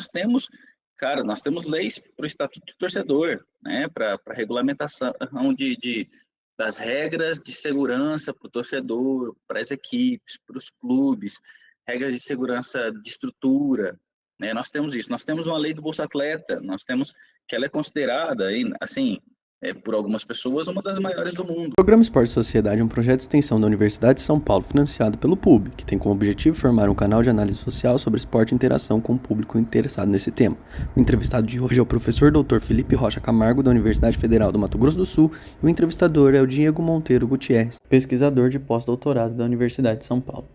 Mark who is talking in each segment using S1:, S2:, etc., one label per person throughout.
S1: temos, cara, nós temos leis para o Estatuto do Torcedor, né, para regulamentação das regras de segurança para o torcedor, para as equipes, para os clubes, regras de segurança de estrutura, né, nós temos isso. Nós temos uma lei do Bolsa Atleta, nós temos que ela é considerada, assim, por algumas pessoas, uma das maiores do mundo.
S2: O Programa Esporte Sociedade é um projeto de extensão da Universidade de São Paulo, financiado pelo PUB, que tem como objetivo formar um canal de análise social sobre esporte e interação com o público interessado nesse tema. O entrevistado de hoje é o professor Dr. Felipe Rocha Camargo, da Universidade Federal do Mato Grosso do Sul, e o entrevistador é o Diego Monteiro Gutierrez, pesquisador de pós-doutorado da Universidade de São Paulo.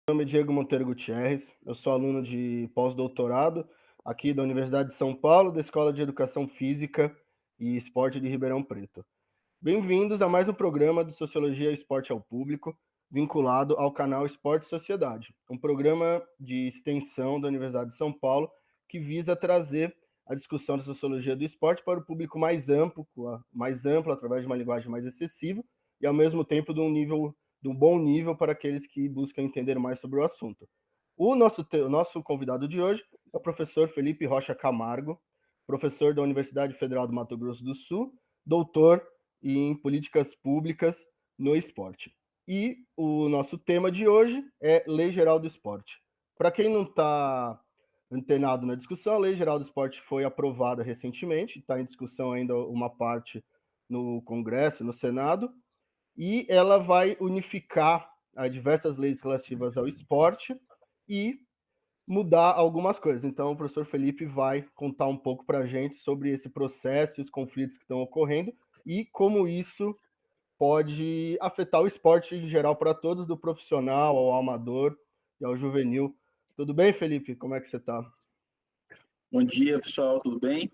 S3: Meu nome é Diego Monteiro Gutierrez, eu sou aluno de pós-doutorado aqui da Universidade de São Paulo, da Escola de Educação Física e Esporte de Ribeirão Preto. Bem-vindos a mais um programa de Sociologia e Esporte ao Público, vinculado ao canal Esporte e Sociedade, um programa de extensão da Universidade de São Paulo que visa trazer a discussão da sociologia do esporte para o público mais amplo através de uma linguagem mais acessível e, ao mesmo tempo, de um bom nível para aqueles que buscam entender mais sobre o assunto. O nosso convidado de hoje é o professor Felipe Rocha Camargo, professor da Universidade Federal do Mato Grosso do Sul, doutor em políticas públicas no esporte. E o nosso tema de hoje é Lei Geral do Esporte. Para quem não está antenado na discussão, a Lei Geral do Esporte foi aprovada recentemente, está em discussão ainda uma parte no Congresso, no Senado, e ela vai unificar diversas leis relativas ao esporte e mudar algumas coisas. Então, o professor Felipe vai contar um pouco para a gente sobre esse processo e os conflitos que estão ocorrendo e como isso pode afetar o esporte em geral para todos, do profissional ao amador e ao juvenil. Tudo bem, Felipe? Como é que você está?
S1: Bom dia, pessoal, tudo bem?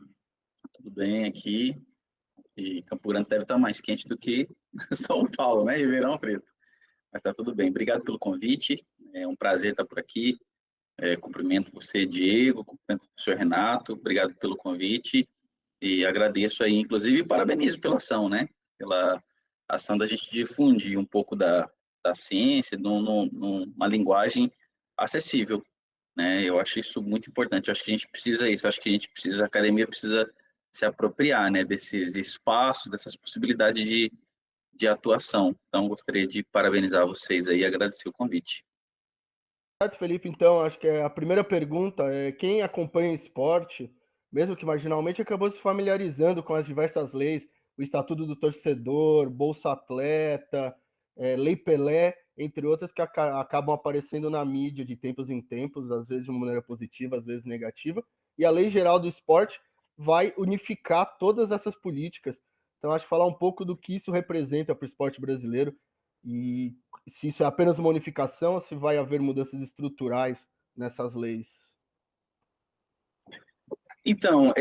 S1: Tudo bem aqui. E Campo Grande deve estar mais quente do que São Paulo, né? Ribeirão Preto. Mas está tudo bem. Obrigado pelo convite. É um prazer estar por aqui. Cumprimento você, Diego, cumprimento o professor Renato. Obrigado pelo convite. E agradeço aí, inclusive, e parabenizo pela ação, né? Pela ação da gente difundir um pouco da ciência numa linguagem acessível, né? Eu acho isso muito importante. Eu acho que a gente precisa isso. Eu acho que a academia precisa se apropriar, né, desses espaços, dessas possibilidades de atuação. Então, gostaria de parabenizar vocês aí e agradecer o convite.
S3: Certo, Felipe, então, acho que a primeira pergunta é quem acompanha esporte, mesmo que marginalmente, acabou se familiarizando com as diversas leis, o Estatuto do Torcedor, Bolsa Atleta, Lei Pelé, entre outras que acabam aparecendo na mídia de tempos em tempos, às vezes de uma maneira positiva, às vezes negativa, e a Lei Geral do Esporte vai unificar todas essas políticas. Então, acho que falar um pouco do que isso representa para o esporte brasileiro e se isso é apenas uma unificação ou se vai haver mudanças estruturais nessas leis.
S1: Então,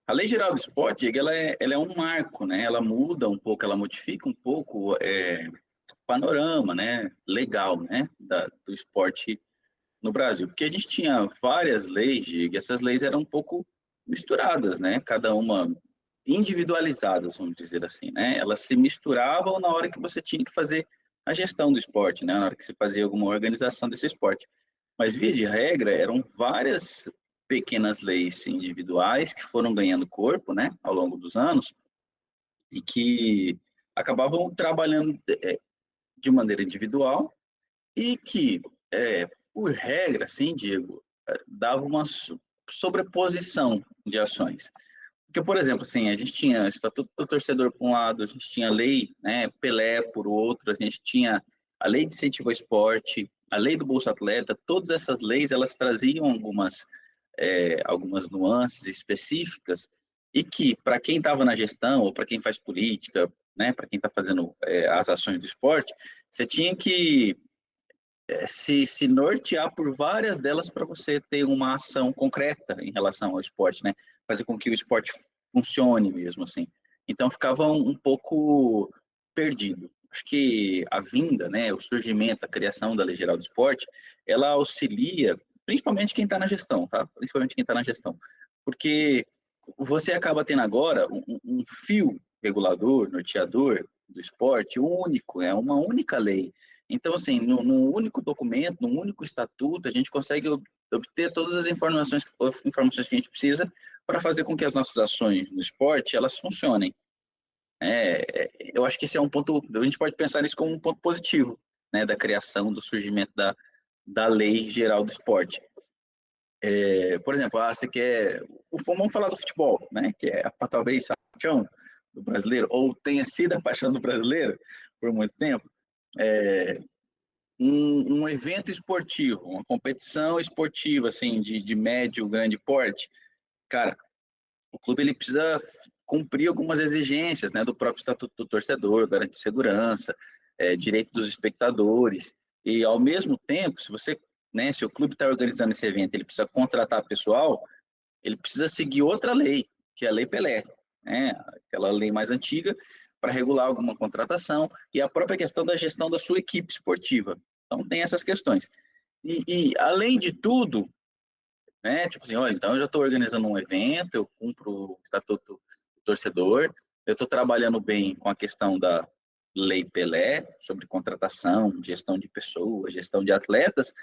S1: a Lei Geral do Esporte, ela é um marco, né? Ela muda um pouco, ela modifica um pouco o panorama, né, legal, né, do esporte no Brasil. Porque a gente tinha várias leis, e essas leis eram um pouco misturadas, né? Cada uma individualizadas, vamos dizer assim, né? Elas se misturavam na hora que você tinha que fazer a gestão do esporte, né? Na hora que você fazia alguma organização desse esporte. Mas, via de regra, eram várias pequenas leis individuais que foram ganhando corpo, né, ao longo dos anos, e que acabavam trabalhando de maneira individual e que, por regra, assim, Diego, dava uma sobreposição de ações. Porque, por exemplo, assim, a gente tinha Estatuto do Torcedor por um lado, a gente tinha lei, né, Pelé por outro, a gente tinha a lei de incentivo ao esporte, a lei do Bolsa Atleta, todas essas leis, elas traziam algumas nuances específicas e que, para quem estava na gestão ou para quem faz política, né, para quem está fazendo as ações do esporte, você tinha que se nortear por várias delas para você ter uma ação concreta em relação ao esporte, né? Fazer com que o esporte funcione mesmo, assim. Então, ficava um pouco perdido. Acho que a vinda, né, o surgimento, a criação da Lei Geral do Esporte, ela auxilia, principalmente quem está na gestão, tá? Principalmente quem está na gestão. Porque você acaba tendo agora um fio regulador, norteador do esporte único, é uma única lei. Então, assim, num único documento, num único estatuto, a gente consegue obter todas as informações que a gente precisa para fazer com que as nossas ações no esporte, elas funcionem. Eu acho que esse é um ponto, a gente pode pensar nisso como um ponto positivo, né, da criação, do surgimento da lei geral do esporte. Por exemplo, você quer, vamos falar do futebol, né, que é talvez a paixão do brasileiro, ou tenha sido a paixão do brasileiro por muito tempo. Um evento esportivo, uma competição esportiva, assim, de médio, grande porte, cara, o clube ele precisa cumprir algumas exigências, né, do próprio estatuto do torcedor, garantir segurança, direito dos espectadores, e ao mesmo tempo, se o clube está organizando esse evento, ele precisa contratar pessoal, ele precisa seguir outra lei, que é a Lei Pelé, né, aquela lei mais antiga, para regular alguma contratação, e a própria questão da gestão da sua equipe esportiva. Então, tem essas questões. Além de tudo, né, tipo assim, olha, então eu já estou organizando um evento, eu cumpro o estatuto do torcedor, eu estou trabalhando bem com a questão da Lei Pelé, sobre contratação, gestão de pessoas, gestão de atletas,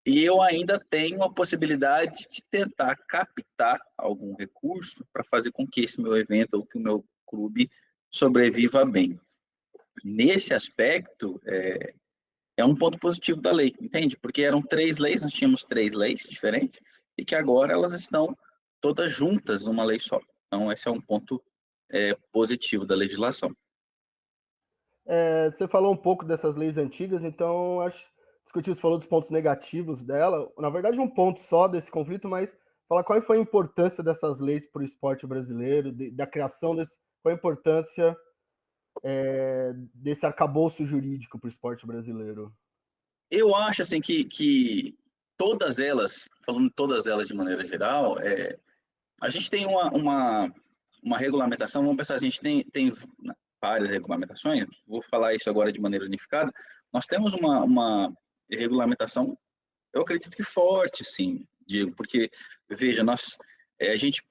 S1: e eu ainda tenho a possibilidade de tentar captar algum recurso para fazer com que esse meu evento ou que o meu clube sobreviva bem. Nesse aspecto, é um ponto positivo da lei, entende? Porque eram 3 leis, nós tínhamos 3 leis diferentes, e que agora elas estão todas juntas numa lei só. Então, esse é um ponto positivo da legislação.
S3: Você falou um pouco dessas leis antigas, então acho discutir, você falou dos pontos negativos dela. Na verdade, um ponto só desse conflito, mas falar qual foi a importância dessas leis para o esporte brasileiro, da criação desse, qual a importância desse arcabouço jurídico para o esporte brasileiro.
S1: Eu acho assim que todas elas, falando todas elas de maneira geral, a gente tem uma regulamentação, vamos pensar, a gente tem várias regulamentações, vou falar isso agora de maneira unificada, nós temos uma regulamentação, eu acredito que forte, sim, Diego, porque, veja, a gente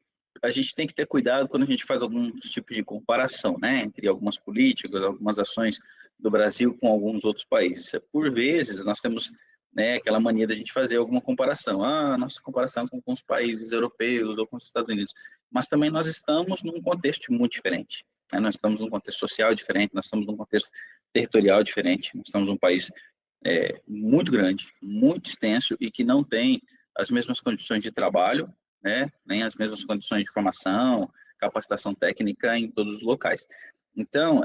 S1: tem que ter cuidado quando a gente faz alguns tipos de comparação, né, entre algumas políticas, algumas ações do Brasil com alguns outros países. Por vezes, nós temos, né, aquela mania da gente fazer alguma comparação, nossa comparação com os países europeus ou com os Estados Unidos, mas também nós estamos num contexto muito diferente, né? Nós estamos num contexto social diferente, nós estamos num contexto territorial diferente, nós estamos num país muito grande, muito extenso e que não tem as mesmas condições de trabalho, né, nem as mesmas condições de formação, capacitação técnica em todos os locais. Então,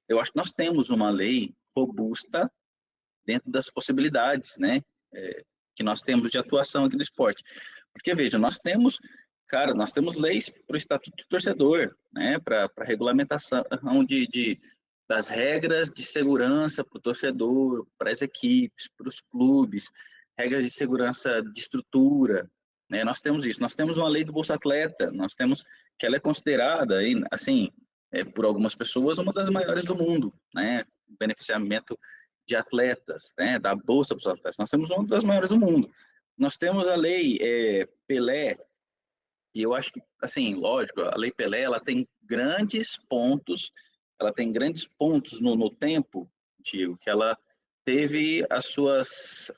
S1: eu acho que nós temos uma lei robusta dentro das possibilidades, né, que nós temos de atuação aqui no esporte. Porque, veja, nós temos leis para o Estatuto do Torcedor, né, para regulamentação das regras de segurança para o torcedor, para as equipes, para os clubes, regras de segurança de estrutura, né, nós temos isso. Nós temos uma lei do Bolsa Atleta, nós temos que ela é considerada, assim, por algumas pessoas, uma das maiores do mundo, né, beneficiamento de atletas, né, da Bolsa para os atletas. Nós temos uma das maiores do mundo. Nós temos a lei Pelé, e eu acho que, assim, lógico, a Lei Pelé, ela tem grandes pontos no tempo, Diego, que ela teve as suas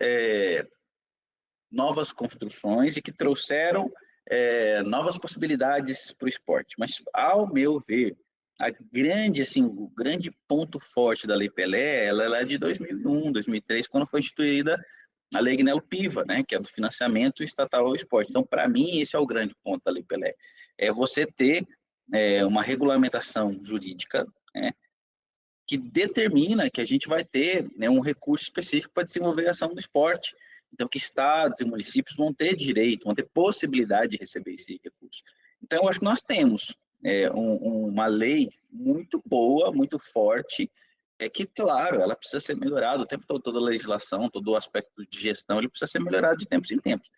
S1: novas construções e que trouxeram novas possibilidades para o esporte. Mas, ao meu ver, o grande ponto forte da Lei Pelé, ela é de 2001, 2003, quando foi instituída a Lei Gnello Piva, né, que é do financiamento estatal ao esporte. Então, para mim, esse é o grande ponto da Lei Pelé. É você ter uma regulamentação jurídica, né, que determina que a gente vai ter, né, um recurso específico para desenvolver a ação do esporte. Então, que estados e municípios vão ter direito, vão ter possibilidade de receber esse recurso. Então, eu acho que nós temos uma lei muito boa, muito forte, que, claro, ela precisa ser melhorada o tempo todo, toda a legislação, todo o aspecto de gestão, ele precisa ser melhorado de tempos em tempos.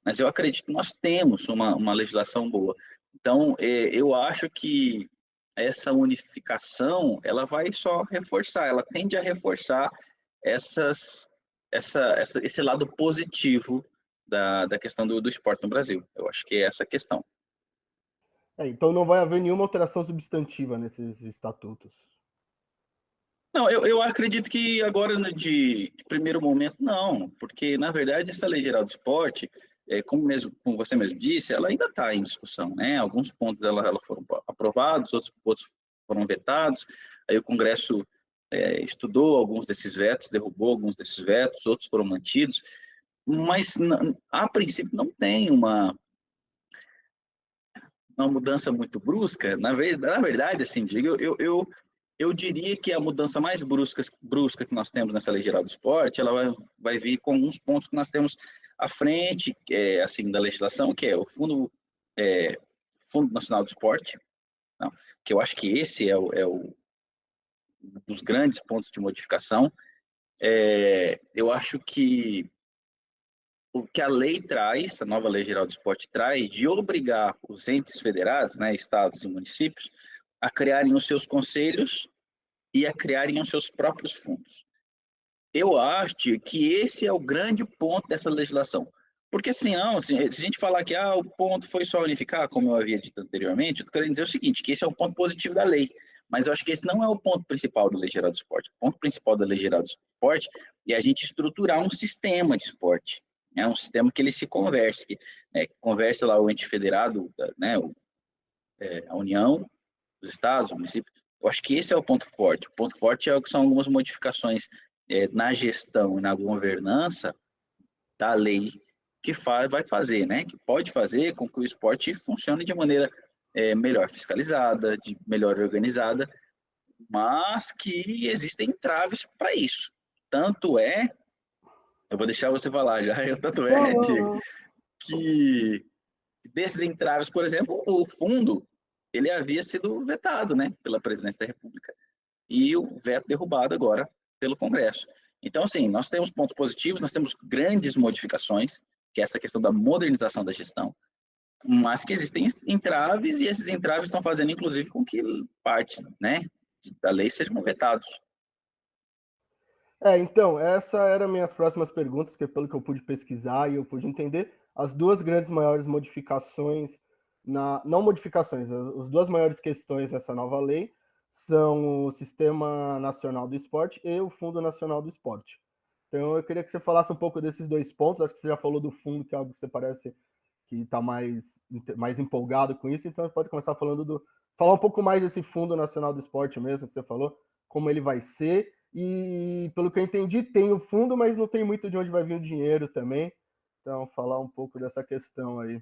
S1: Mas eu acredito que nós temos uma legislação boa. Então, eu acho que essa unificação, ela vai só reforçar, ela tende a reforçar esse lado positivo da questão do esporte no Brasil. Eu acho que é essa a questão.
S3: Então não vai haver nenhuma alteração substantiva nesses estatutos.
S1: Não, eu acredito que agora, né, de primeiro momento, não, porque, na verdade, essa Lei Geral do Esporte, como você mesmo disse, ela ainda está em discussão, né? Alguns pontos ela foram aprovados, outros foram vetados, aí o Congresso estudou alguns desses vetos, derrubou alguns desses vetos, outros foram mantidos, mas, a princípio, não tem uma mudança muito brusca. Na verdade, assim, eu diria que a mudança mais brusca que nós temos nessa Lei Geral do Esporte, ela vai vir com alguns pontos que nós temos à frente, assim, da legislação, que é o Fundo Nacional do Esporte, não, que eu acho que esse um dos grandes pontos de modificação. Eu acho que o que a lei traz, a nova Lei Geral do Esporte traz, de obrigar os entes federados, né, estados e municípios, a criarem os seus conselhos e a criarem os seus próprios fundos. Eu acho que esse é o grande ponto dessa legislação. Porque senão, assim, se a gente falar que o ponto foi só unificar, como eu havia dito anteriormente, eu estou querendo dizer o seguinte, que esse é o ponto positivo da lei. Mas eu acho que esse não é o ponto principal da Lei Geral do Esporte. O ponto principal da Lei Geral do Esporte é a gente estruturar um sistema de esporte. É um sistema que ele se converse, converse lá o ente federado, né, a União, os estados, o município. Eu acho que esse é o ponto forte. O ponto forte são algumas modificações na gestão e na governança da lei que vai fazer, né? Que pode fazer com que o esporte funcione de maneira melhor fiscalizada, melhor organizada, mas que existem entraves para isso. Tanto eu vou deixar você falar já, Diego, que desses entraves, por exemplo, o fundo, ele havia sido vetado, né, pela presidência da República, e o veto derrubado agora pelo Congresso. Então, assim, nós temos pontos positivos, nós temos grandes modificações, que é essa questão da modernização da gestão, mas que existem entraves, e esses entraves estão fazendo, inclusive, com que parte, né, da lei sejam vetados.
S3: Então, essa eram minhas próximas perguntas, que pelo que eu pude pesquisar e eu pude entender, as duas grandes maiores modificações, não modificações, as duas maiores questões nessa nova lei são o Sistema Nacional do Esporte e o Fundo Nacional do Esporte. Então, eu queria que você falasse um pouco desses dois pontos, acho que você já falou do fundo, que é algo que você parece que está mais empolgado com isso, então pode começar falar um pouco mais desse Fundo Nacional do Esporte mesmo, que você falou, como ele vai ser. E, pelo que eu entendi, tem o fundo, mas não tem muito de onde vai vir o dinheiro também. Então, falar um pouco dessa questão aí.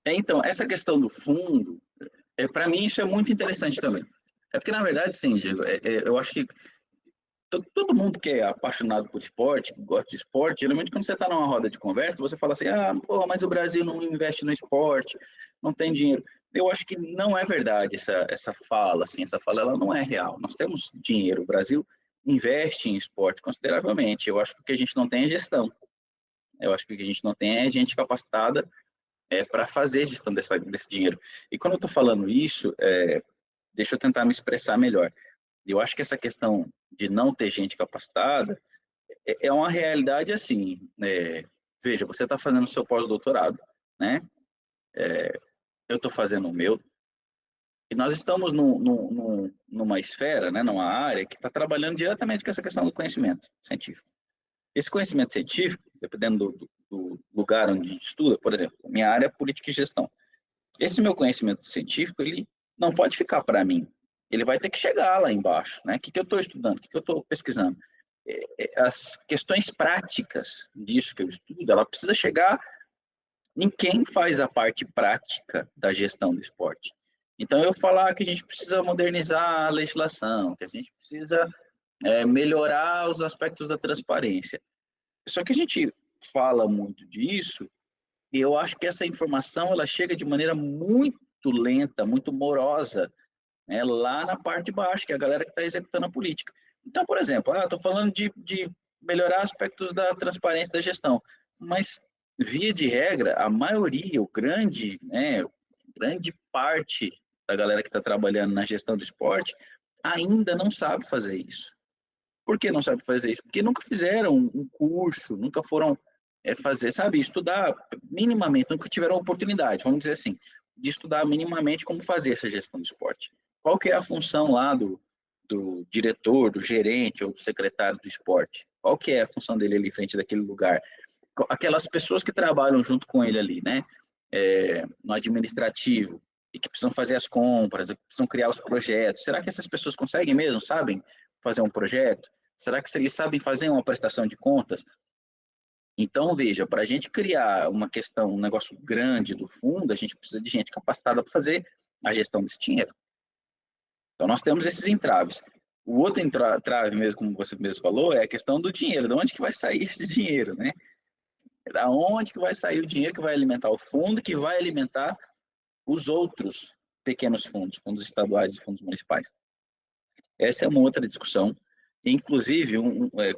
S1: Então, essa questão do fundo, para mim, isso é muito interessante também. Porque, na verdade, sim, Diego, eu acho que todo mundo que é apaixonado por esporte, que gosta de esporte, geralmente quando você está numa roda de conversa, você fala assim, mas o Brasil não investe no esporte, não tem dinheiro. Eu acho que não é verdade essa fala, assim, essa fala ela não é real. Nós temos dinheiro, o Brasil investe em esporte consideravelmente. Eu acho que o que a gente não tem é gestão. Eu acho que o que a gente não tem é gente capacitada para fazer gestão desse dinheiro. E quando eu estou falando isso, deixa eu tentar me expressar melhor. Eu acho que essa questão de não ter gente capacitada é uma realidade assim. Veja, você está fazendo o seu pós-doutorado, né? Eu estou fazendo o meu, e nós estamos numa esfera, né, numa área que está trabalhando diretamente com essa questão do conhecimento científico. Esse conhecimento científico, dependendo do lugar onde a gente estuda, por exemplo, minha área é política e gestão. Esse meu conhecimento científico, ele não pode ficar para mim. Ele vai ter que chegar lá embaixo, né? O que eu estou estudando? O que eu estou pesquisando? As questões práticas disso que eu estudo, ela precisa chegar em quem faz a parte prática da gestão do esporte. Então, eu falar que a gente precisa modernizar a legislação, que a gente precisa melhorar os aspectos da transparência. Só que a gente fala muito disso, e eu acho que essa informação ela chega de maneira muito lenta, muito morosa, né, lá na parte de baixo, que é a galera que está executando a política. Então, por exemplo, estou falando de melhorar aspectos da transparência da gestão, mas, via de regra, a maioria, grande parte da galera que está trabalhando na gestão do esporte ainda não sabe fazer isso. Por que não sabe fazer isso? Porque nunca fizeram um curso, nunca foram fazer, sabe, estudar minimamente, nunca tiveram oportunidade, vamos dizer assim, de estudar minimamente como fazer essa gestão do esporte. Qual que é a função lá do diretor, do gerente ou do secretário do esporte? Qual que é a função dele ali em frente daquele lugar? Aquelas pessoas que trabalham junto com ele ali, né? No administrativo, e que precisam fazer as compras, que precisam criar os projetos. Será que essas pessoas conseguem mesmo, sabem fazer um projeto? Será que eles sabem fazer uma prestação de contas? Então, veja, para a gente criar uma questão, um negócio grande do fundo, a gente precisa de gente capacitada para fazer a gestão desse dinheiro. Então, nós temos esses entraves. O outro entrave, mesmo como você mesmo falou, é a questão do dinheiro. De onde que vai sair esse dinheiro, né? Da onde que vai sair o dinheiro que vai alimentar o fundo, que vai alimentar os outros pequenos fundos, fundos estaduais e fundos municipais. Essa é uma outra discussão. Inclusive,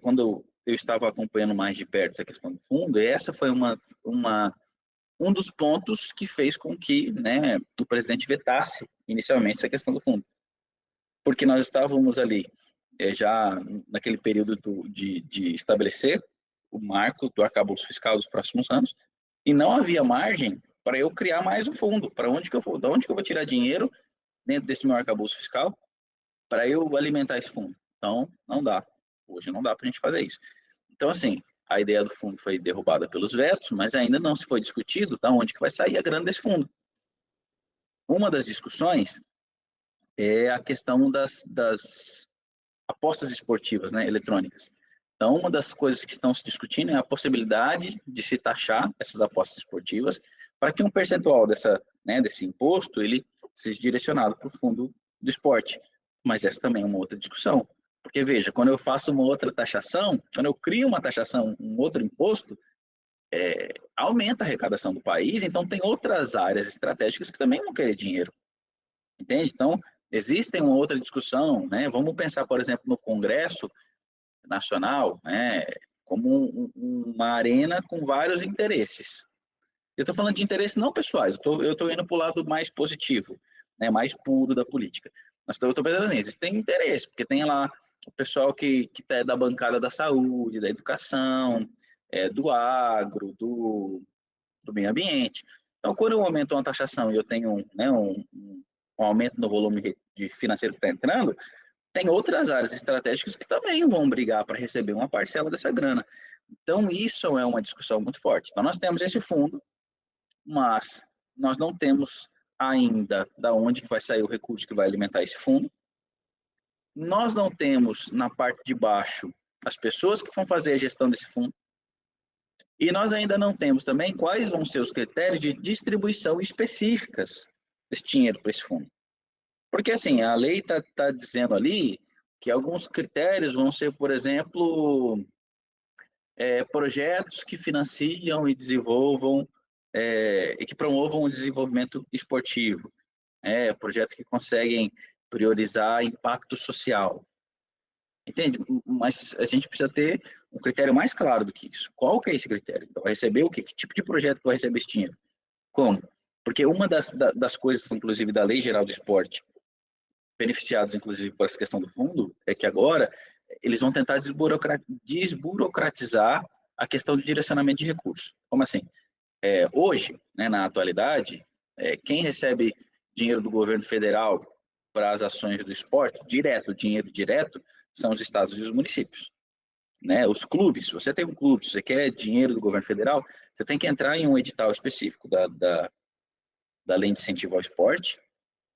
S1: quando eu estava acompanhando mais de perto essa questão do fundo, essa foi um dos pontos que fez com que, né, o presidente vetasse inicialmente essa questão do fundo. Porque nós estávamos ali já naquele período de estabelecer o marco do arcabouço fiscal dos próximos anos, e não havia margem para eu criar mais um fundo. De onde que eu vou tirar dinheiro dentro desse meu arcabouço fiscal para eu alimentar esse fundo? Então, não dá. Hoje não dá para a gente fazer isso. Então, assim, a ideia do fundo foi derrubada pelos vetos, mas ainda não se foi discutido de onde que vai sair a grana desse fundo. Uma das discussões é a questão das apostas esportivas, né, eletrônicas. Então, uma das coisas que estão se discutindo é a possibilidade de se taxar essas apostas esportivas para que um percentual desse imposto ele seja direcionado para o fundo do esporte. Mas essa também é uma outra discussão. Porque, veja, quando eu faço uma outra taxação, quando eu crio uma taxação, um outro imposto, aumenta a arrecadação do país, então tem outras áreas estratégicas que também vão querer dinheiro. Entende? Então, existe uma outra discussão, né? Vamos pensar, por exemplo, no Congresso Nacional, né, como uma arena com vários interesses. Eu estou falando de interesses não pessoais, eu estou indo para o lado mais positivo, né, mais puro da política. Mas eu estou pensando assim, existem interesse, porque tem lá o pessoal que é da bancada da saúde, da educação, do agro, do meio ambiente. Então, quando eu aumento uma taxação e eu tenho um aumento no volume de financeiro que está entrando, tem outras áreas estratégicas que também vão brigar para receber uma parcela dessa grana. Então, isso é uma discussão muito forte. Então, nós temos esse fundo, mas nós não temos ainda da onde que vai sair o recurso que vai alimentar esse fundo. Nós não temos, na parte de baixo, as pessoas que vão fazer a gestão desse fundo. E nós ainda não temos também quais vão ser os critérios de distribuição específicas desse dinheiro para esse fundo. Porque, assim, a lei está dizendo ali que alguns critérios vão ser, por exemplo, projetos que financiam e desenvolvam e que promovam o desenvolvimento esportivo, projetos que conseguem priorizar impacto social. Entende? Mas a gente precisa ter um critério mais claro do que isso. Qual que é esse critério? Então, vai receber o quê? Que tipo de projeto que vai receber esse dinheiro? Como? Porque uma das coisas, inclusive, da Lei Geral do Esporte, beneficiados, inclusive, por essa questão do fundo, é que agora eles vão tentar desburocratizar a questão do direcionamento de recursos. Como assim? Hoje, né, na atualidade, quem recebe dinheiro do governo federal para as ações do esporte, dinheiro direto, são os estados e os municípios. Né? Os clubes, se você tem um clube, se você quer dinheiro do governo federal, você tem que entrar em um edital específico da Lei de Incentivo ao Esporte,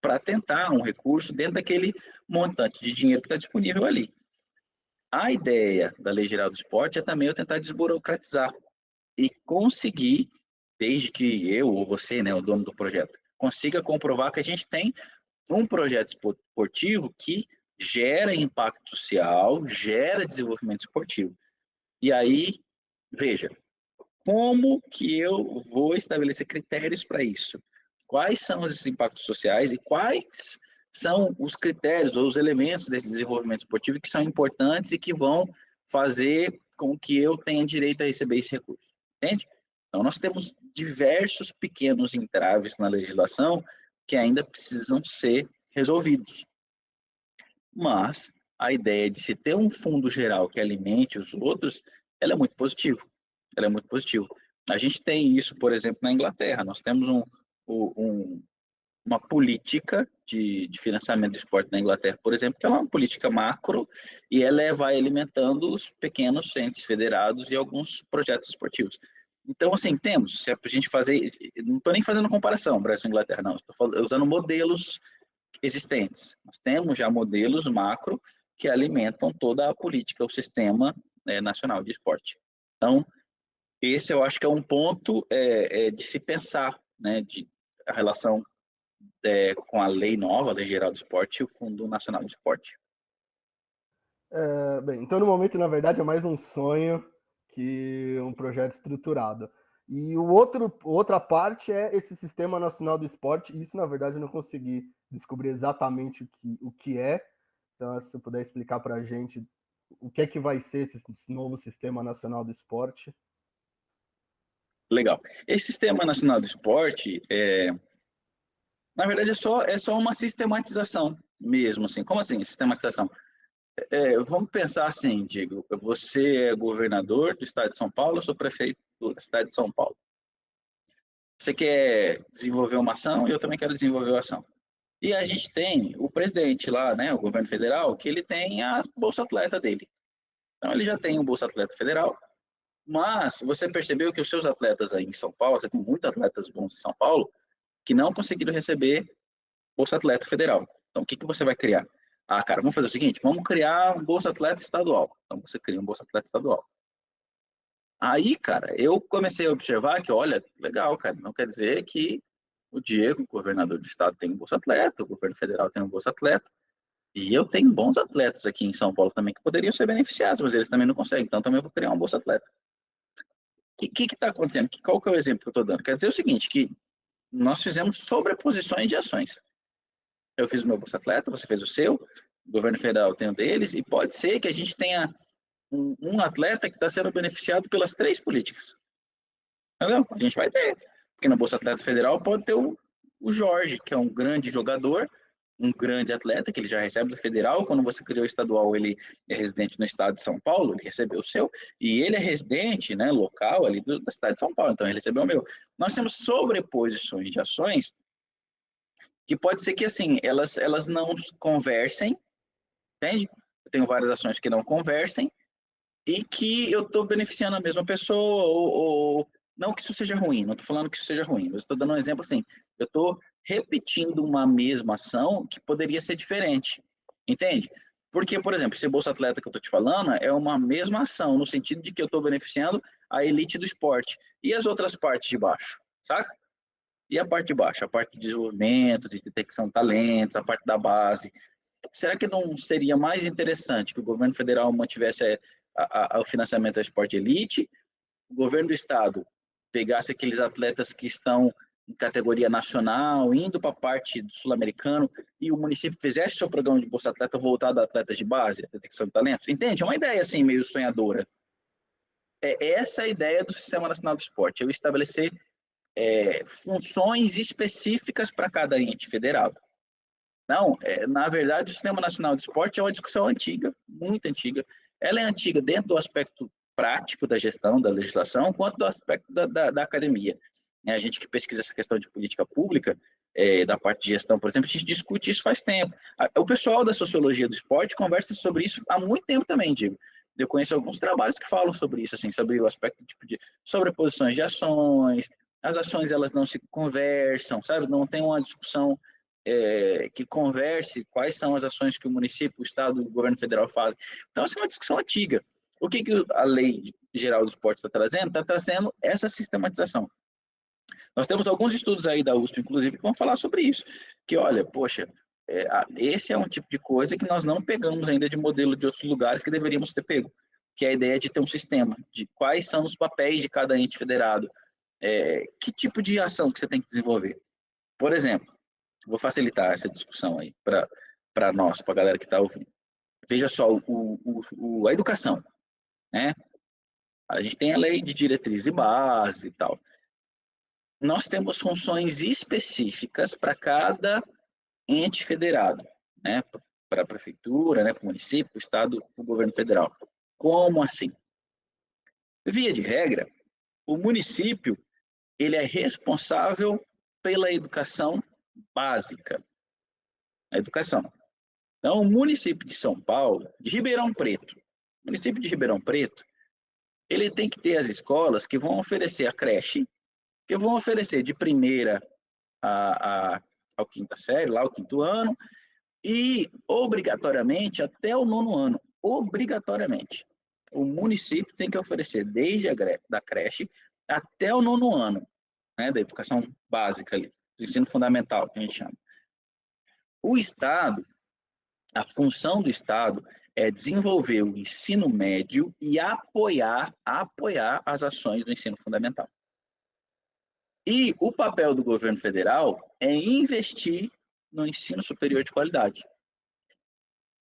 S1: para tentar um recurso dentro daquele montante de dinheiro que está disponível ali. A ideia da Lei Geral do Esporte é também eu tentar desburocratizar e conseguir, desde que eu ou você, né, o dono do projeto, consiga comprovar que a gente tem um projeto esportivo que gera impacto social, gera desenvolvimento esportivo. E aí, veja, como que eu vou estabelecer critérios para isso? Quais são esses impactos sociais e quais são os critérios ou os elementos desse desenvolvimento esportivo que são importantes e que vão fazer com que eu tenha direito a receber esse recurso, entende? Então, nós temos diversos pequenos entraves na legislação que ainda precisam ser resolvidos. Mas a ideia de se ter um fundo geral que alimente os outros, ela é muito positiva. Ela é muito positiva. A gente tem isso, por exemplo, na Inglaterra. Nós temos um uma política de financiamento do esporte na Inglaterra, por exemplo, que é uma política macro, e ela vai alimentando os pequenos entes federados e alguns projetos esportivos. Então, assim, temos, se a gente fazer, não estou nem fazendo comparação Brasil e Inglaterra, não, estou usando modelos existentes. Nós temos já modelos macro que alimentam toda a política, o sistema nacional de esporte. Então, esse eu acho que é um ponto de se pensar, né, de a relação com a lei nova, a Lei Geral do Esporte e o Fundo Nacional do Esporte.
S3: Bem, então no momento, na verdade, é mais um sonho que um projeto estruturado. E outra parte é esse Sistema Nacional do Esporte, e isso, na verdade, eu não consegui descobrir exatamente o que é. Então, se você puder explicar para a gente o que é que vai ser esse novo Sistema Nacional do Esporte.
S1: Legal. Esse Sistema Nacional do Esporte, na verdade, é só uma sistematização mesmo. Assim. Como assim, sistematização? Vamos pensar assim, Diego, você é governador do estado de São Paulo, eu sou prefeito da cidade de São Paulo. Você quer desenvolver uma ação e eu também quero desenvolver uma ação. E a gente tem o presidente lá, né, o governo federal, que ele tem a Bolsa Atleta dele. Então, ele já tem o Bolsa Atleta Federal, mas você percebeu que os seus atletas aí em São Paulo, você tem muitos atletas bons em São Paulo, que não conseguiram receber Bolsa Atleta Federal. Então, o que você vai criar? Ah, cara, vamos fazer o seguinte, vamos criar um Bolsa Atleta estadual. Então, você cria um Bolsa Atleta estadual. Aí, cara, eu comecei a observar que, olha, legal, cara, não quer dizer que o Diego, governador do estado, tem um Bolsa Atleta, o governo federal tem um Bolsa Atleta, e eu tenho bons atletas aqui em São Paulo também que poderiam ser beneficiados, mas eles também não conseguem, então também vou criar um Bolsa Atleta. O que está acontecendo? Qual que é o exemplo que eu estou dando? Quer dizer o seguinte, que nós fizemos sobreposições de ações. Eu fiz o meu Bolsa Atleta, você fez o seu, o governo federal tem o deles, e pode ser que a gente tenha um atleta que está sendo beneficiado pelas 3 políticas. Entendeu? A gente vai ter. Porque no Bolsa Atleta Federal pode ter o Jorge, que é um grande jogador, um grande atleta, que ele já recebe do federal. Quando você criou o estadual, ele é residente no estado de São Paulo, ele recebeu o seu, e ele é residente, né, local ali da cidade de São Paulo, então ele recebeu o meu. Nós temos sobreposições de ações que pode ser que, assim, elas não conversem, entende? Eu tenho várias ações que não conversem, e que eu estou beneficiando a mesma pessoa, ou não que isso seja ruim, não estou falando que isso seja ruim, mas estou dando um exemplo assim, eu estou repetindo uma mesma ação que poderia ser diferente, entende? Porque, por exemplo, esse Bolsa Atleta que eu estou te falando é uma mesma ação, no sentido de que eu estou beneficiando a elite do esporte, e as outras partes de baixo, saca? E a parte de baixo, a parte de desenvolvimento, de detecção de talentos, a parte da base, será que não seria mais interessante que o governo federal mantivesse o financiamento da esporte elite, o governo do estado pegasse aqueles atletas que estão em categoria nacional, indo para a parte do sul-americano, e o município fizesse seu programa de Bolsa Atleta voltado a atletas de base, a detecção de talentos? Entende? É uma ideia assim meio sonhadora. Essa a ideia do Sistema Nacional do Esporte, eu estabelecer funções específicas para cada ente federado. Não, na verdade, o Sistema Nacional de Esporte é uma discussão antiga, muito antiga. Ela é antiga dentro do aspecto prático da gestão, da legislação, quanto do aspecto da academia. A gente que pesquisa essa questão de política pública, da parte de gestão, por exemplo, a gente discute isso faz tempo. O pessoal da sociologia do esporte conversa sobre isso há muito tempo também, digo. Eu conheço alguns trabalhos que falam sobre isso, assim, sobre o aspecto tipo de sobreposições de ações, as ações elas não se conversam, sabe? Não tem uma discussão que converse quais são as ações que o município, o estado, o governo federal fazem. Então, essa é uma discussão antiga. O que a Lei Geral do Esporte está trazendo? Está trazendo essa sistematização. Nós temos alguns estudos aí da USP, inclusive, que vão falar sobre isso. Que, olha, poxa, esse é um tipo de coisa que nós não pegamos ainda de modelo de outros lugares que deveríamos ter pego, que é a ideia de ter um sistema, de quais são os papéis de cada ente federado, que tipo de ação que você tem que desenvolver. Por exemplo, vou facilitar essa discussão aí para nós, para a galera que está ouvindo. Veja só, a educação, né? A gente tem a lei de diretriz e base e tal. Nós temos funções específicas para cada ente federado, né? Para a prefeitura, né? Para o município, para o estado, para o governo federal. Como assim? Via de regra, o município ele é responsável pela educação básica, a educação. Então, o município de São Paulo, de Ribeirão Preto, o município de Ribeirão Preto, ele tem que ter as escolas que vão oferecer a creche, que vão oferecer de primeira ao quinta série, lá o quinto ano, e obrigatoriamente até o nono ano, obrigatoriamente. O município tem que oferecer desde da creche até o nono ano, né, da educação básica ali, do ensino fundamental, que a gente chama. O Estado, a função do Estado é desenvolver o ensino médio e apoiar as ações do ensino fundamental. E o papel do governo federal é investir no ensino superior de qualidade,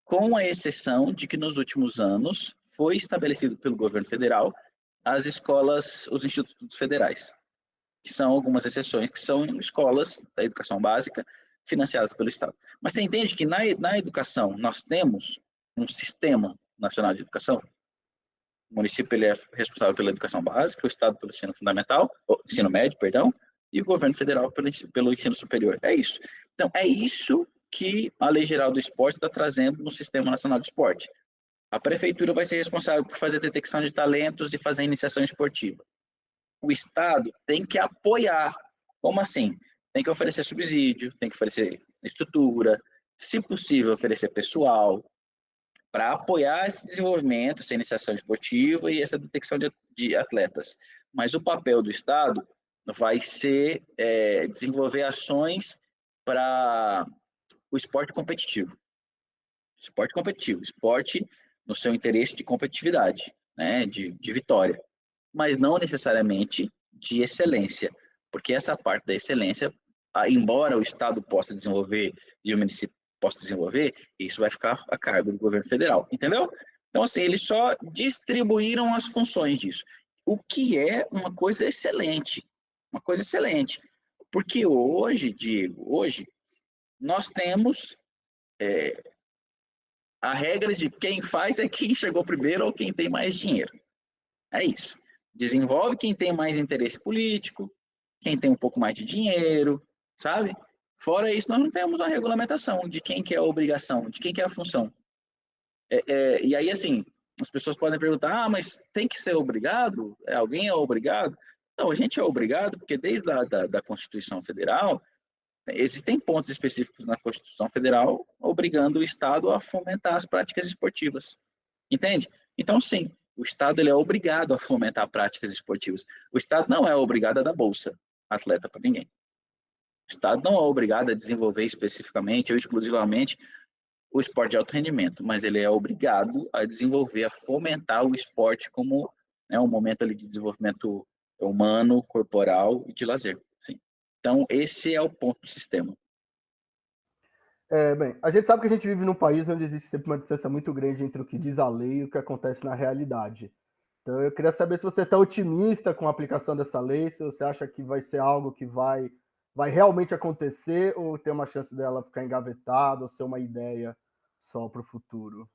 S1: com a exceção de que nos últimos anos foi estabelecido pelo governo federal as escolas, os institutos federais, que são algumas exceções, que são escolas da educação básica financiadas pelo Estado. Mas você entende que na educação nós temos um sistema nacional de educação? O município ele é responsável pela educação básica, o Estado pelo ensino fundamental, ensino médio, perdão, e o governo federal pelo ensino superior. É isso. Então, é isso que a Lei Geral do Esporte está trazendo no Sistema Nacional de Esporte. A prefeitura vai ser responsável por fazer detecção de talentos e fazer iniciação esportiva. O Estado tem que apoiar. Como assim? Tem que oferecer subsídio, tem que oferecer estrutura, se possível, oferecer pessoal, para apoiar esse desenvolvimento, essa iniciação esportiva e essa detecção de atletas. Mas o papel do Estado vai ser desenvolver ações para o esporte competitivo. Esporte competitivo, esporte no seu interesse de competitividade, né, de vitória, mas não necessariamente de excelência, porque essa parte da excelência, embora o Estado possa desenvolver e o município possa desenvolver, isso vai ficar a cargo do governo federal, entendeu? Então, assim, eles só distribuíram as funções disso, o que é uma coisa excelente, porque hoje, Diego, nós temos a regra de quem faz é quem chegou primeiro ou quem tem mais dinheiro. É isso. Desenvolve quem tem mais interesse político, quem tem um pouco mais de dinheiro, sabe? Fora isso, nós não temos uma regulamentação de quem que é a obrigação, de quem que é a função. E aí, assim, as pessoas podem perguntar, mas tem que ser obrigado? Alguém é obrigado? Não, a gente é obrigado porque desde da Constituição Federal, existem pontos específicos na Constituição Federal obrigando o Estado a fomentar as práticas esportivas. Entende? Então, sim, o Estado ele é obrigado a fomentar práticas esportivas. O Estado não é obrigado a dar bolsa atleta para ninguém. O Estado não é obrigado a desenvolver especificamente ou exclusivamente o esporte de alto rendimento, mas ele é obrigado a desenvolver, a fomentar o esporte como um momento ali de desenvolvimento humano, corporal e de lazer. Sim. Então, esse é o ponto do sistema.
S3: Bem, a gente sabe que a gente vive num país onde existe sempre uma distância muito grande entre o que diz a lei e o que acontece na realidade. Então, eu queria saber se você está otimista com a aplicação dessa lei, se você acha que vai ser algo que vai realmente acontecer ou tem uma chance dela ficar engavetada ou ser uma ideia só para o futuro.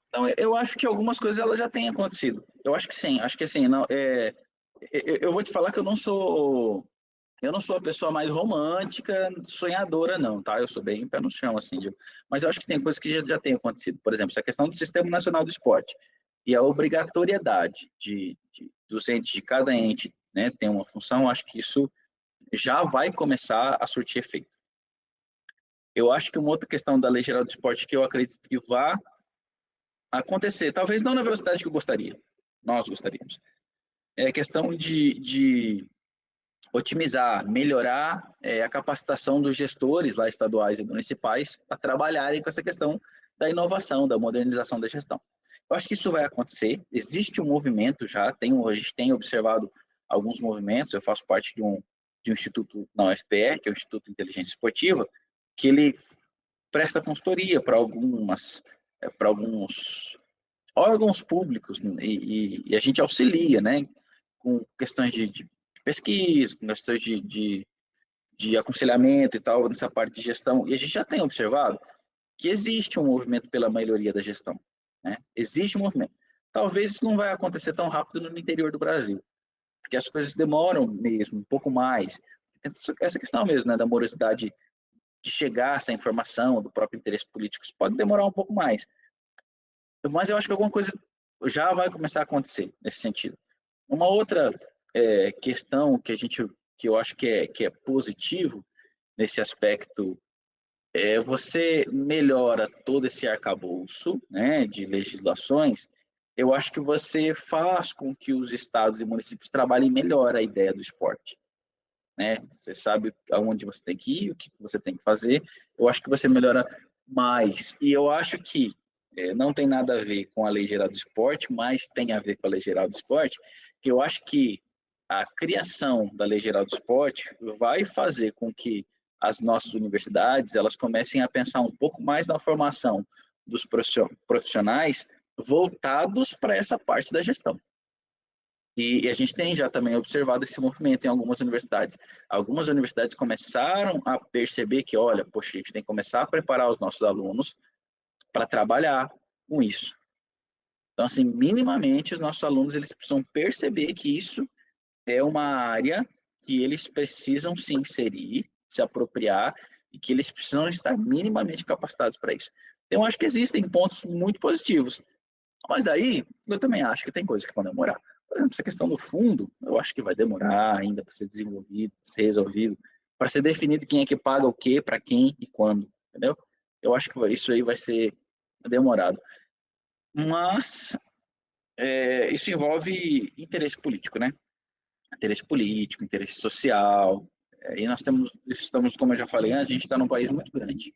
S1: Então, eu acho que algumas coisas elas já têm acontecido. Eu acho que sim, não, eu vou te falar que eu não sou a pessoa mais romântica, sonhadora, não, tá? Eu sou bem pé no chão, assim, mas eu acho que tem coisas que já têm acontecido. Por exemplo, essa questão do Sistema Nacional do Esporte e a obrigatoriedade dos entes, de cada ente, né, tem uma função, acho que isso já vai começar a surtir efeito. Eu acho que uma outra questão da Lei Geral do Esporte que eu acredito que vai acontecer, talvez não na velocidade que nós gostaríamos, é a questão de otimizar, melhorar a capacitação dos gestores lá estaduais e municipais a trabalharem com essa questão da inovação, da modernização da gestão. Eu acho que isso vai acontecer, existe um movimento já, a gente tem observado alguns movimentos, eu faço parte de um instituto na UFPE, que é o Instituto de Inteligência Esportiva, que ele presta consultoria para alguns órgãos públicos e a gente auxilia, né, com questões de pesquisa, com questões de aconselhamento e tal, nessa parte de gestão. E a gente já tem observado que existe um movimento pela melhoria da gestão, né? Existe um movimento. Talvez isso não vai acontecer tão rápido no interior do Brasil, porque as coisas demoram mesmo, um pouco mais. essa questão mesmo, né, da morosidade de chegar a essa informação, do próprio interesse político. Isso pode demorar um pouco mais. Mas eu acho que alguma coisa já vai começar a acontecer nesse sentido. Uma outra questão que eu acho que é positivo nesse aspecto você melhora todo esse arcabouço, né, de legislações. Eu acho que você faz com que os estados e municípios trabalhem melhor a ideia do esporte, né? Você sabe aonde você tem que ir, o que você tem que fazer. Eu acho que você melhora mais. E eu acho que não tem nada a ver com a Lei Geral do Esporte, mas tem a ver com a Lei Geral do Esporte, que eu acho que a criação da Lei Geral do Esporte vai fazer com que as nossas universidades elas comecem a pensar um pouco mais na formação dos profissionais voltados para essa parte da gestão. E a gente tem já também observado esse movimento em algumas universidades. Algumas universidades começaram a perceber que, olha, poxa, a gente tem que começar a preparar os nossos alunos para trabalhar com isso. Então, assim, minimamente, os nossos alunos eles precisam perceber que isso é uma área que eles precisam se inserir, se apropriar, e que eles precisam estar minimamente capacitados para isso. Então, eu acho que existem pontos muito positivos. Mas aí, eu também acho que tem coisas que vão demorar. Por exemplo, essa questão do fundo, eu acho que vai demorar ainda para ser desenvolvido, para ser resolvido, para ser definido quem é que paga o quê, para quem e quando, entendeu? Eu acho que isso aí vai ser demorado. Mas isso envolve interesse político, né? Interesse político, interesse social. E nós estamos, como eu já falei, a gente está num país muito grande,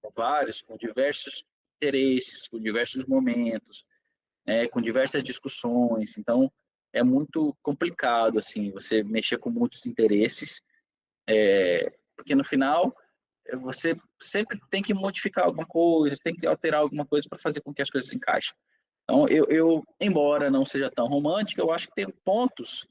S1: com vários, com diversos interesses, com diversos momentos, com diversas discussões. Então, é muito complicado, assim, você mexer com muitos interesses, porque no final você sempre tem que modificar alguma coisa, tem que alterar alguma coisa para fazer com que as coisas se encaixem. Então, embora não seja tão romântico, eu acho que tem pontos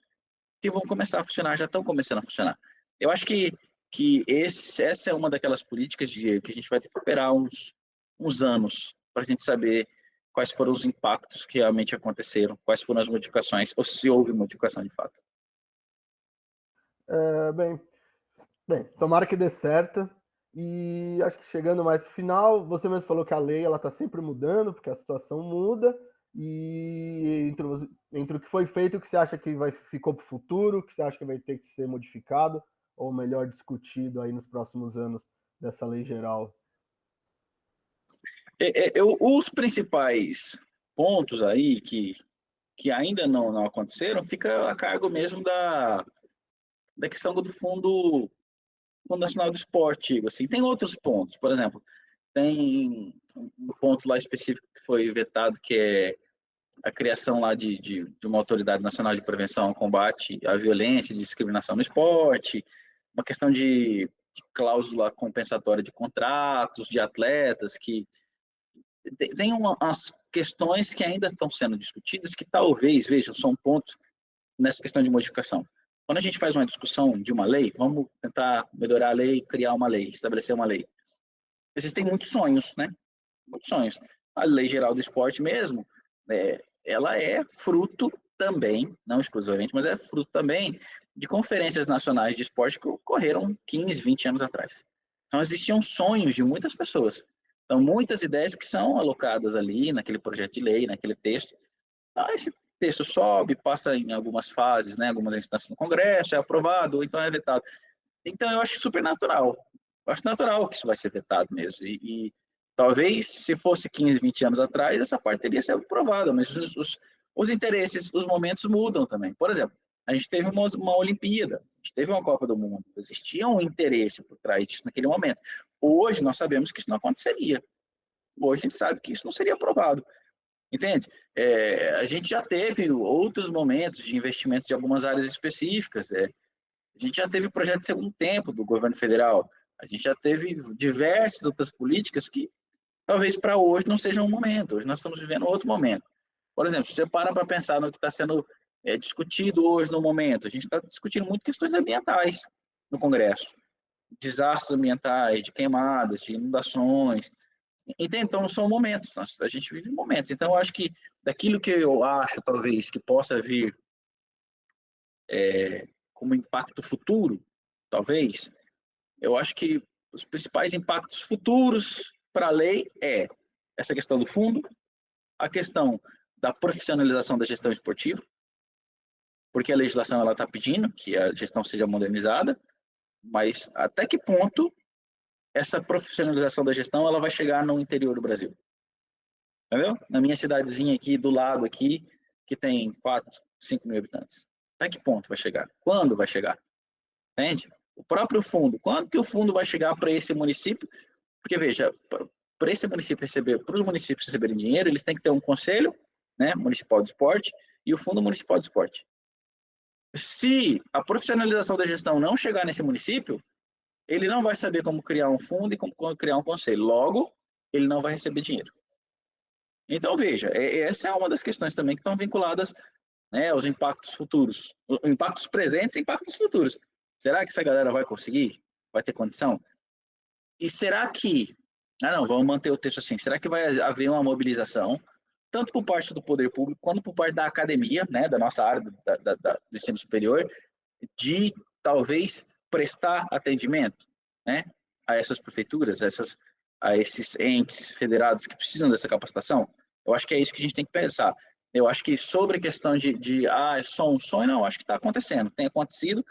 S1: que vão começar a funcionar, já estão começando a funcionar. Eu acho que essa é uma daquelas políticas que a gente vai ter que esperar uns anos para a gente saber quais foram os impactos que realmente aconteceram, quais foram as modificações, ou se houve modificação de fato.
S3: Bem, tomara que dê certo. E acho que chegando mais para o final, você mesmo falou que a lei ela está sempre mudando, porque a situação muda. E entre o que foi feito, o que você acha que ficou para o futuro, o que você acha que vai ter que ser modificado, ou melhor, discutido aí nos próximos anos dessa lei geral?
S1: Os principais pontos aí que ainda não aconteceram fica a cargo mesmo da questão do Fundo Nacional do Esporte. Assim. Tem outros pontos, por exemplo, tem um ponto lá específico que foi vetado, que é a criação lá de uma autoridade nacional de prevenção ao combate à violência e discriminação no esporte, uma questão de cláusula compensatória de contratos de atletas, que tem umas questões que ainda estão sendo discutidas, que talvez, vejam, são pontos nessa questão de modificação. Quando a gente faz uma discussão de uma lei, vamos tentar melhorar a lei, criar uma lei, estabelecer uma lei. Existem muitos sonhos, né? Muitos sonhos. A Lei Geral do Esporte mesmo, ela é fruto também, não exclusivamente, mas é fruto também de conferências nacionais de esporte que ocorreram 15, 20 anos atrás. Então, existiam sonhos de muitas pessoas. Então, muitas ideias que são alocadas ali, naquele projeto de lei, naquele texto. Então, esse texto sobe, passa em algumas fases, né, algumas instâncias no Congresso, é aprovado, ou então é vetado. Então, eu acho super natural. Eu acho natural que isso vai ser vetado mesmo. E talvez, se fosse 15, 20 anos atrás, essa parte teria sido aprovada, mas os interesses, os momentos mudam também. Por exemplo, a gente teve uma Olimpíada, a gente teve uma Copa do Mundo, existia um interesse por trás disso naquele momento. Hoje, nós sabemos que isso não aconteceria. Hoje, a gente sabe que isso não seria aprovado. Entende? A gente já teve outros momentos de investimentos de algumas áreas específicas. A gente já teve o projeto de segundo tempo do governo federal. A gente já teve diversas outras políticas que talvez para hoje não sejam um momento. Hoje nós estamos vivendo outro momento. Por exemplo, se você para pensar no que está sendo discutido hoje no momento, a gente está discutindo muito questões ambientais no Congresso. Desastres ambientais, de queimadas, de inundações. Então, são momentos. A gente vive momentos. Então, eu acho que daquilo que eu acho, talvez, que possa vir como impacto futuro, talvez, eu acho que os principais impactos futuros para a lei é essa questão do fundo, a questão da profissionalização da gestão esportiva, porque a legislação está pedindo que a gestão seja modernizada, mas até que ponto essa profissionalização da gestão ela vai chegar no interior do Brasil? Entendeu? Na minha cidadezinha aqui, do lado aqui, que tem 4, 5 mil habitantes. Até que ponto vai chegar? Quando vai chegar? Entende? O próprio fundo, quando que o fundo vai chegar para esse município? Porque, veja, para esse município receber, para os municípios receberem dinheiro, eles têm que ter um conselho, né, municipal de esporte e o fundo municipal de esporte. Se a profissionalização da gestão não chegar nesse município, ele não vai saber como criar um fundo e como criar um conselho. Logo, ele não vai receber dinheiro. Então, veja, essa é uma das questões também que estão vinculadas, né, aos impactos futuros, impactos presentes e impactos futuros. Será que essa galera vai conseguir? Vai ter condição? E será que... não, vamos manter o texto assim. Será que vai haver uma mobilização, tanto por parte do poder público, quanto por parte da academia, né, da nossa área do ensino superior, de talvez prestar atendimento, né, a essas prefeituras, a esses entes federados que precisam dessa capacitação? Eu acho que é isso que a gente tem que pensar. Eu acho que sobre a questão é só um sonho, não, eu acho que está acontecendo, tem acontecido.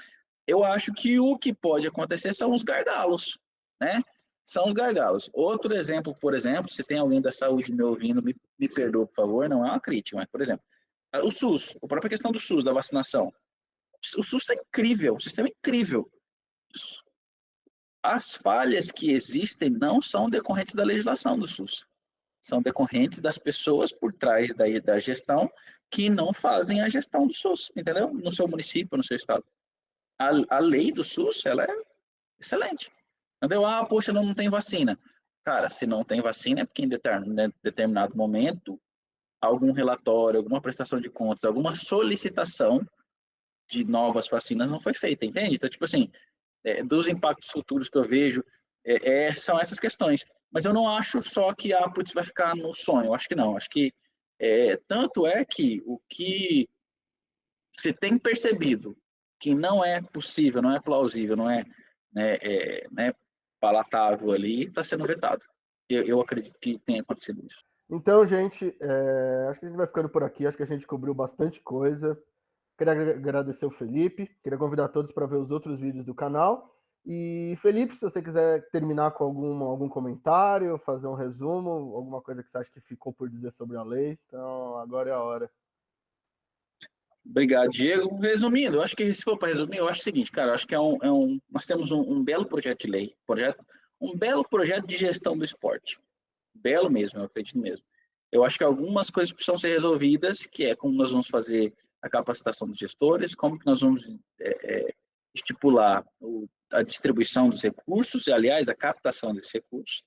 S1: Eu acho que o que pode acontecer são os gargalos, né? São os gargalos. Outro exemplo, por exemplo, se tem alguém da saúde me ouvindo, me perdoa, por favor, não é uma crítica, mas, por exemplo, o SUS, a própria questão do SUS, da vacinação. O SUS é incrível, o sistema é incrível. As falhas que existem não são decorrentes da legislação do SUS, são decorrentes das pessoas por trás da gestão que não fazem a gestão do SUS, entendeu? No seu município, no seu estado. A lei do SUS, ela é excelente. Entendeu? Poxa, não tem vacina. Cara, se não tem vacina é porque em determinado momento, algum relatório, alguma prestação de contas, alguma solicitação de novas vacinas não foi feita, entende? Então, tipo assim, dos impactos futuros que eu vejo, são essas questões. Mas eu não acho só que a putz vai ficar no sonho, eu acho que não. Acho que tanto é que o que se tem percebido que não é possível, não é plausível, não é, né, palatável ali, está sendo vetado. Eu acredito que tenha acontecido isso.
S3: Então, gente, acho que a gente vai ficando por aqui. Acho que a gente cobriu bastante coisa. Queria agradecer o Felipe. Queria convidar todos para ver os outros vídeos do canal. E, Felipe, se você quiser terminar com algum comentário, fazer um resumo, alguma coisa que você acha que ficou por dizer sobre a lei, então agora é a hora.
S1: Obrigado, Diego. Resumindo, eu acho que se for para resumir, eu acho o seguinte, cara, eu acho que nós temos um belo projeto de lei, um belo projeto de gestão do esporte. Belo mesmo, eu acredito mesmo. Eu acho que algumas coisas precisam ser resolvidas, que é como nós vamos fazer a capacitação dos gestores, como que nós vamos estipular a distribuição dos recursos, e, aliás, a captação desses recursos,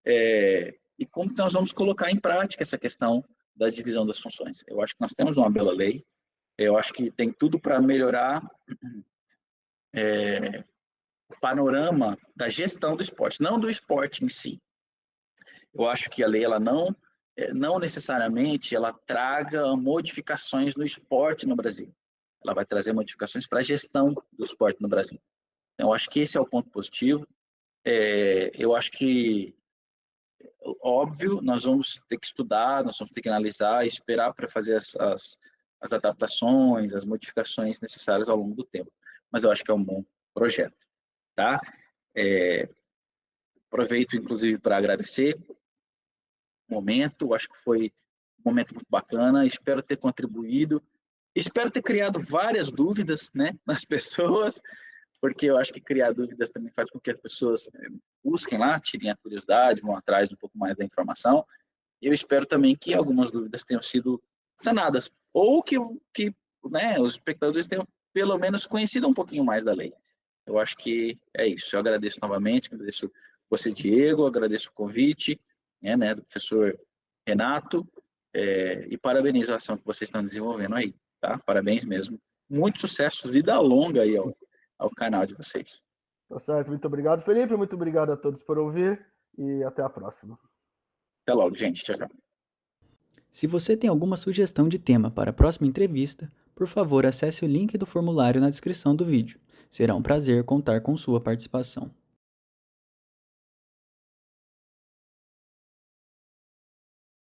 S1: e como que nós vamos colocar em prática essa questão da divisão das funções. Eu acho que nós temos uma bela lei, eu acho que tem tudo para melhorar o panorama da gestão do esporte, não do esporte em si. Eu acho que a lei ela não necessariamente ela traga modificações no esporte no Brasil. Ela vai trazer modificações para a gestão do esporte no Brasil. Então, eu acho que esse é o ponto positivo. Eu acho que, óbvio, nós vamos ter que estudar, nós vamos ter que analisar, esperar para fazer as adaptações, as modificações necessárias ao longo do tempo. Mas eu acho que é um bom projeto, tá? Aproveito, inclusive, para agradecer o momento, acho que foi um momento muito bacana, espero ter contribuído, espero ter criado várias dúvidas, né, nas pessoas, porque eu acho que criar dúvidas também faz com que as pessoas busquem lá, tirem a curiosidade, vão atrás um pouco mais da informação. Eu espero também que algumas dúvidas tenham sido sanadas, ou que né, os espectadores tenham pelo menos conhecido um pouquinho mais da lei. Eu acho que é isso. Eu agradeço novamente, agradeço você, Diego, agradeço o convite, né, do professor Renato, e parabenizo a ação que vocês estão desenvolvendo aí, tá? Parabéns mesmo. Muito sucesso, vida longa aí ao canal de vocês.
S3: Tá certo, muito obrigado, Felipe, muito obrigado a todos por ouvir e até a próxima.
S1: Até logo, gente. Tchau, tchau.
S2: Se você tem alguma sugestão de tema para a próxima entrevista, por favor, acesse o link do formulário na descrição do vídeo. Será um prazer contar com sua participação.